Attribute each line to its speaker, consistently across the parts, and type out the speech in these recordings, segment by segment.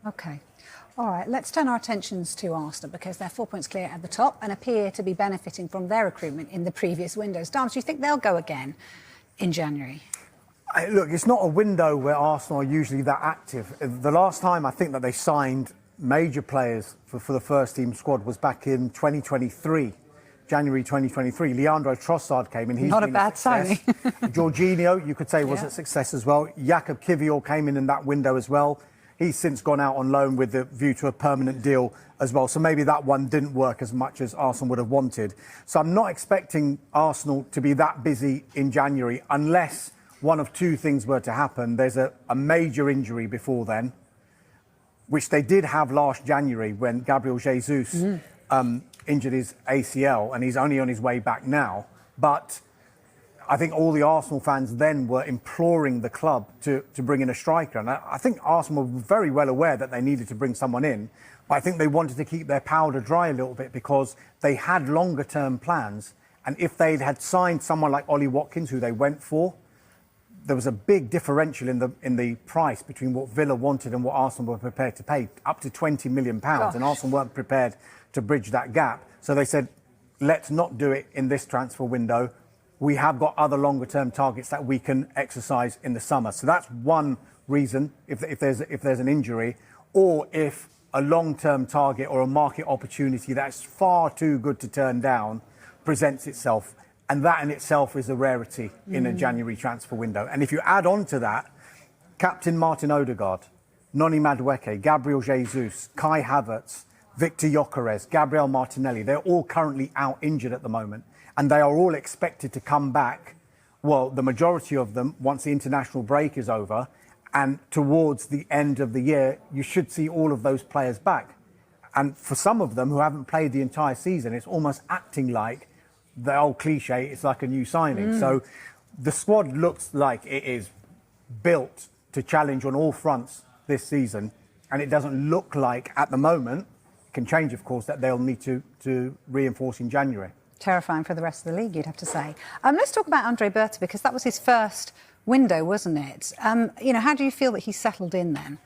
Speaker 1: OK. All right, let's turn our attentions to Arsenal because they're 4 points clear at the top and appear to be benefiting from their recruitment in the previous windows. Dharmesh, do you think they'll go again in January?
Speaker 2: Look, it's not a window where Arsenal are usually that active. The last time I think that they signed major players for the first team squad was back in 2023, January 2023. Leandro Trossard came in. He's
Speaker 1: not a bad signing.
Speaker 2: Jorginho, you could say, was a success as well. Jakub Kiwior came in that window as well. He's since gone out on loan with the view to a permanent deal as well. So maybe that one didn't work as much as Arsenal would have wanted. So I'm not expecting Arsenal to be that busy in January unless one of two things were to happen. There's a major injury before then, which they did have last January when Gabriel Jesus injured his ACL, and he's only on his way back now. But I think all the Arsenal fans then were imploring the club to bring in a striker. And I think Arsenal were very well aware that they needed to bring someone in. But I think they wanted to keep their powder dry a little bit because they had longer term plans. And if they had signed someone like Ollie Watkins, who they went for, there was a big differential in the price between what Villa wanted and what Arsenal were prepared to pay, up to £20 million. And Arsenal weren't prepared to bridge that gap. So they said, let's not do it in this transfer window. We have got other longer-term targets that we can exercise in the summer. So that's one reason, if there's an injury, or if a long-term target or a market opportunity that's far too good to turn down presents itself. And that in itself is a rarity in a January transfer window. And if you add on to that, Captain Martin Odegaard, Noni Madueke, Gabriel Jesus, Kai Havertz, Victor Gyökeres, Gabriel Martinelli, they're all currently out injured at the moment. And they are all expected to come back, well, the majority of them, once the international break is over. And towards the end of the year, you should see all of those players back. And for some of them who haven't played the entire season, it's almost acting like the old cliche, it's like a new signing. So the squad looks like it is built to challenge on all fronts this season. And it doesn't look like, at the moment, it can change, of course, that they'll need to reinforce in January.
Speaker 1: Terrifying for the rest of the league, you'd have to say. Let's talk about Andre Berta, because that was his first window, wasn't it? You know, how do you feel that he's settled in then?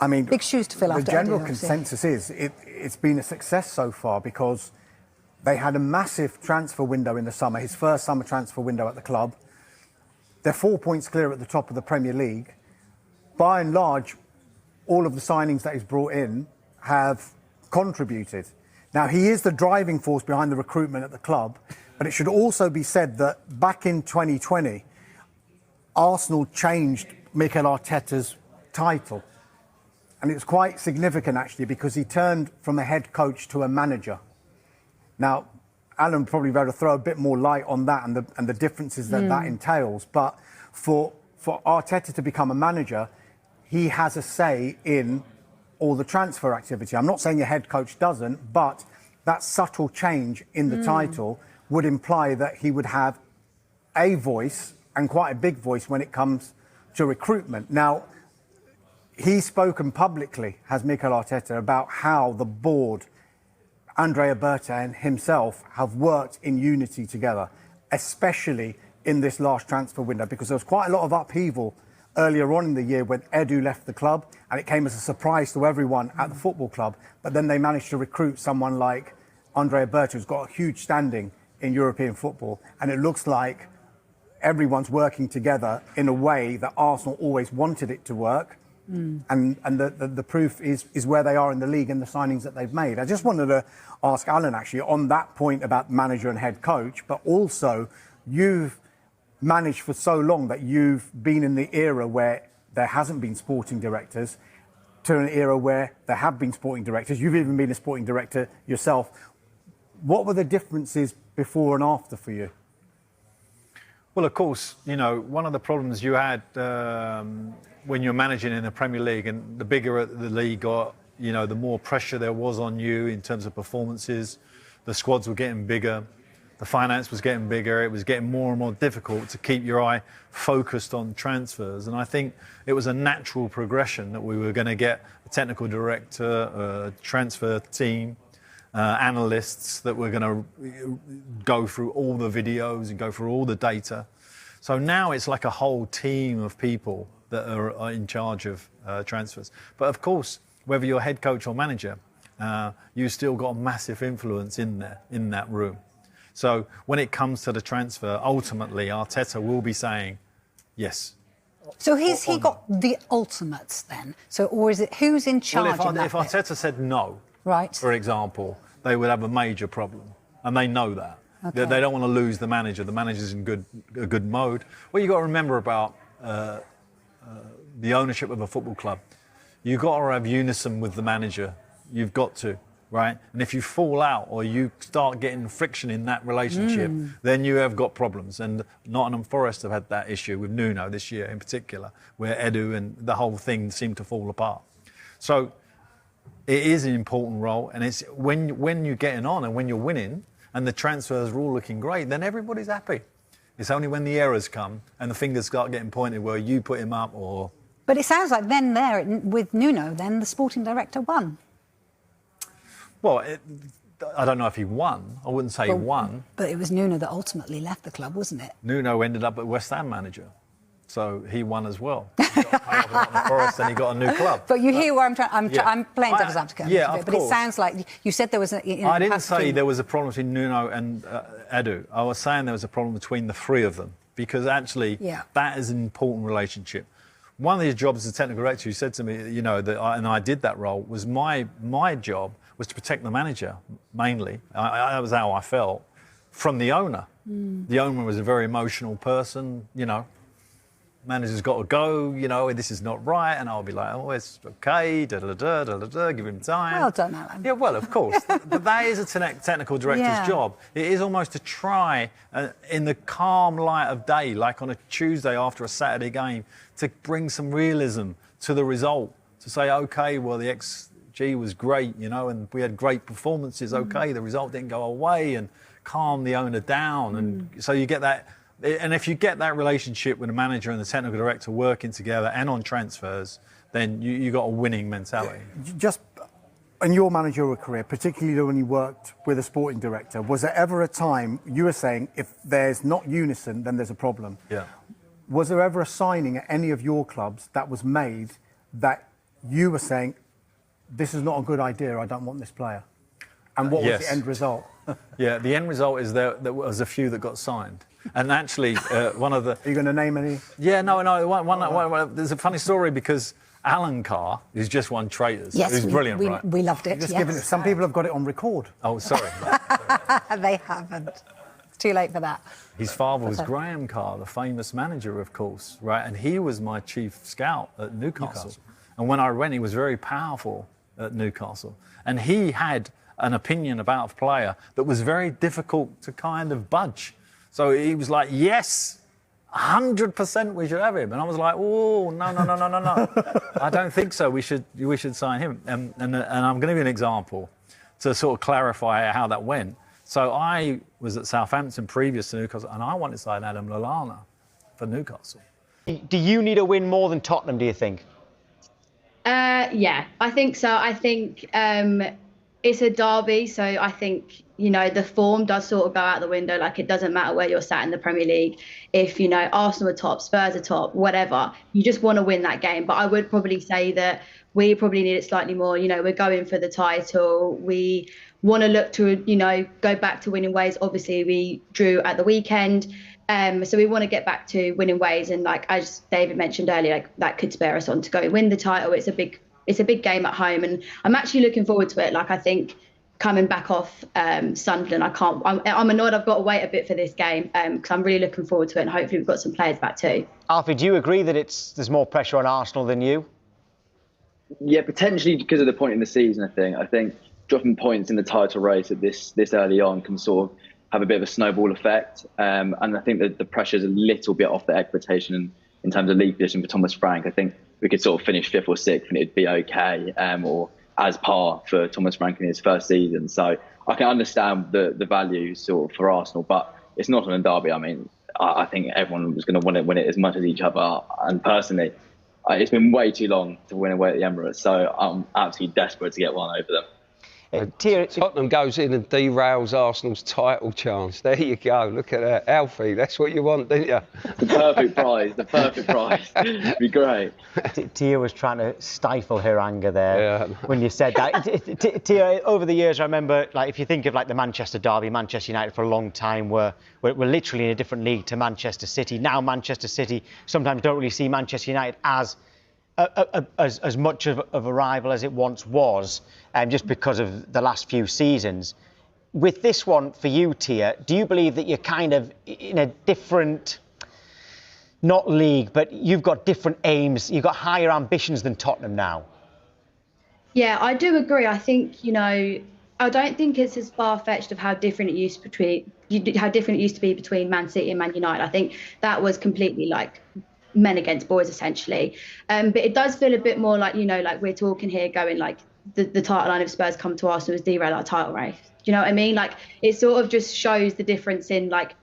Speaker 2: I mean,
Speaker 1: big shoes to fill after
Speaker 2: the general consensus is it's been a success so far because they had a massive transfer window in the summer, his first summer transfer window at the club. They're 4 points clear at the top of the Premier League. By and large, all of the signings that he's brought in have contributed. Now, he is the driving force behind the recruitment at the club, but it should also be said that back in 2020, Arsenal changed Mikel Arteta's title. And it was quite significant, actually, because he turned from a head coach to a manager. Now, Alan probably better throw a bit more light on that and the differences that entails. But for Arteta to become a manager, he has a say in all the transfer activity. I'm not saying a head coach doesn't, but that subtle change in the title would imply that he would have a voice, and quite a big voice, when it comes to recruitment. Now, he's spoken publicly, has Mikel Arteta, about how the board, Andrea Berta and himself, have worked in unity together, especially in this last transfer window, because there was quite a lot of upheaval earlier on in the year when Edu left the club, and it came as a surprise to everyone at the football club. But then they managed to recruit someone like Andrea Berta, who's got a huge standing in European football, and it looks like everyone's working together in a way that Arsenal always wanted it to work. And the proof is where they are in the league and the signings that they've made. I just wanted to ask Alan, actually, on that point about manager and head coach, but also you've managed for so long that you've been in the era where there hasn't been sporting directors to an era where there have been sporting directors. You've even been a sporting director yourself. What were the differences before and after for you?
Speaker 3: Well, of course, you know, one of the problems you had when you're managing in the Premier League, and the bigger the league got, you know, the more pressure there was on you in terms of performances. The squads were getting bigger. The finance was getting bigger. It was getting more and more difficult to keep your eye focused on transfers. And I think it was a natural progression that we were going to get a technical director, a transfer team, analysts that were going to go through all the videos and go through all the data. So now it's like a whole team of people that are in charge of transfers. But of course, whether you're head coach or manager, you've still got a massive influence in there, in that room. So when it comes to the transfer, ultimately Arteta will be saying yes.
Speaker 1: So has he got the ultimates then? So, or is it who's in charge?
Speaker 3: Well,
Speaker 1: in that
Speaker 3: if
Speaker 1: bit?
Speaker 3: Arteta said no,
Speaker 1: right,
Speaker 3: for example, they would have a major problem, and they know that.
Speaker 1: Okay.
Speaker 3: They don't want to lose the manager. The manager's in a good mode. What you got to remember about the ownership of a football club, you've got to have unison with the manager. You've got to, right? And if you fall out or you start getting friction in that relationship, then you have got problems. And Nottingham Forest have had that issue with Nuno this year in particular, where Edu and the whole thing seemed to fall apart. So it is an important role, and it's when you're getting on and when you're winning and the transfers are all looking great, then everybody's happy. It's only when the errors come and the fingers start getting pointed where you put him up or...
Speaker 1: But it sounds like then there, with Nuno, then the sporting director won.
Speaker 3: Well, I don't know if he won. I wouldn't say he won.
Speaker 1: But it was Nuno that ultimately left the club, wasn't it?
Speaker 3: Nuno ended up at West Ham manager. So he won as well. He got paid off Nottingham Forest and he got a new club.
Speaker 1: But you hear where I'm playing devil's advocate.
Speaker 3: Yeah,
Speaker 1: but it sounds like you said there was a...
Speaker 3: I didn't say there was a problem between Nuno and Edu. I was saying there was a problem between the three of them because actually that is an important relationship. One of his jobs as a technical director, who said to me, you know, and I did that role, was my job was to protect the manager, mainly. That was how I felt, from the owner. The owner was a very emotional person, you know. Manager's got to go, you know, this is not right. And I'll be like, oh, it's okay, da-da-da, give him time.
Speaker 1: Well done, Alan.
Speaker 3: Yeah, well, of course. But that is a technical director's job. It is almost to try, in the calm light of day, like on a Tuesday after a Saturday game, to bring some realism to the result. To say, OK, well, the XG was great, you know, and we had great performances. OK, the result didn't go away, and calm the owner down. And so you get that. And if you get that relationship with the manager and the technical director working together and on transfers, then you got a winning mentality.
Speaker 2: Just in your managerial career, particularly when you worked with a sporting director, was there ever a time you were saying if there's not unison, then there's a problem?
Speaker 3: Yeah.
Speaker 2: Was there ever a signing at any of your clubs that was made that you were saying, this is not a good idea, I don't want this player? And what was the end result?
Speaker 3: Yeah, the end result is there was a few that got signed. And actually, one of the...
Speaker 2: Are you going to name any?
Speaker 3: Yeah, no. There's a funny story because Alan Carr, who's just won Traitors, who's brilliant, right?
Speaker 1: We loved it,
Speaker 2: Some people have got it on record.
Speaker 3: Oh, sorry.
Speaker 1: They haven't. It's too late for that.
Speaker 3: His father was Graham Carr, the famous manager, of course, right? And he was my chief scout at Newcastle. And when I went, he was very powerful at Newcastle. And he had an opinion about a player that was very difficult to kind of budge. So he was like, yes, 100% we should have him. And I was like, oh, no. I don't think so. We should sign him. And I'm going to give you an example to sort of clarify how that went. So I was at Southampton previous to Newcastle, and I wanted to sign Adam Lallana for Newcastle.
Speaker 4: Do you need a win more than Tottenham, do you think?
Speaker 5: Yeah, I think so. I think it's a derby, so I think, you know, the form does sort of go out the window. Like, it doesn't matter where you're sat in the Premier League. If, you know, Arsenal are top, Spurs are top, whatever, you just want to win that game. But I would probably say that we probably need it slightly more. You know, we're going for the title. We want to look to, you know, go back to winning ways. Obviously, we drew at the weekend. So we want to get back to winning ways. And like, as David mentioned earlier, like, that could spur us on to go win the title. It's a big game at home. And I'm actually looking forward to it. Like, I think coming back off Sunderland, I'm annoyed I've got to wait a bit for this game because I'm really looking forward to it, and hopefully we've got some players back too.
Speaker 4: Alfie, do you agree that there's more pressure on Arsenal than you?
Speaker 6: Yeah, potentially because of the point in the season, I think dropping points in the title race at this early on can sort of have a bit of a snowball effect. And I think that the pressure is a little bit off the expectation in terms of league position for Thomas Frank. I think we could sort of finish 5th or 6th and it'd be okay, or as par for Thomas Frank in his first season. So I can understand the value sort of for Arsenal, but it's not on a derby. I mean, I think everyone was going to want to win it as much as each other. And personally, it's been way too long to win away at the Emirates. So I'm absolutely desperate to get one over them.
Speaker 7: Tottenham goes in and derails Arsenal's title chance. There you go. Look at that. Alfie, that's what you want, don't you?
Speaker 6: The perfect prize. The perfect prize. It'd be great.
Speaker 4: Tia was trying to stifle her anger there when you said that. Tia, over the years, I remember, like, if you think of like the Manchester derby, Manchester United for a long time were literally in a different league to Manchester City. Now Manchester City sometimes don't really see Manchester United as much of a rival as it once was, just because of the last few seasons. With this one for you, Tia, do you believe that you're kind of in a different, not league, but you've got different aims, you've got higher ambitions than Tottenham now?
Speaker 5: Yeah, I do agree. I think, you know, I don't think it's as far-fetched of how different it used to be between Man City and Man United. I think that was completely like men against boys, essentially. But it does feel a bit more like, you know, like we're talking here going like the title line of Spurs come to Arsenal was derail our title race. Do you know what I mean? Like it sort of just shows the difference in, like,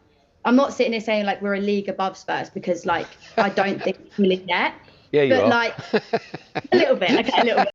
Speaker 5: I'm not sitting here saying like we're a league above Spurs, because like I don't think we're yet.
Speaker 7: Yeah, you
Speaker 5: but
Speaker 7: are.
Speaker 5: like a little bit, okay, a little bit.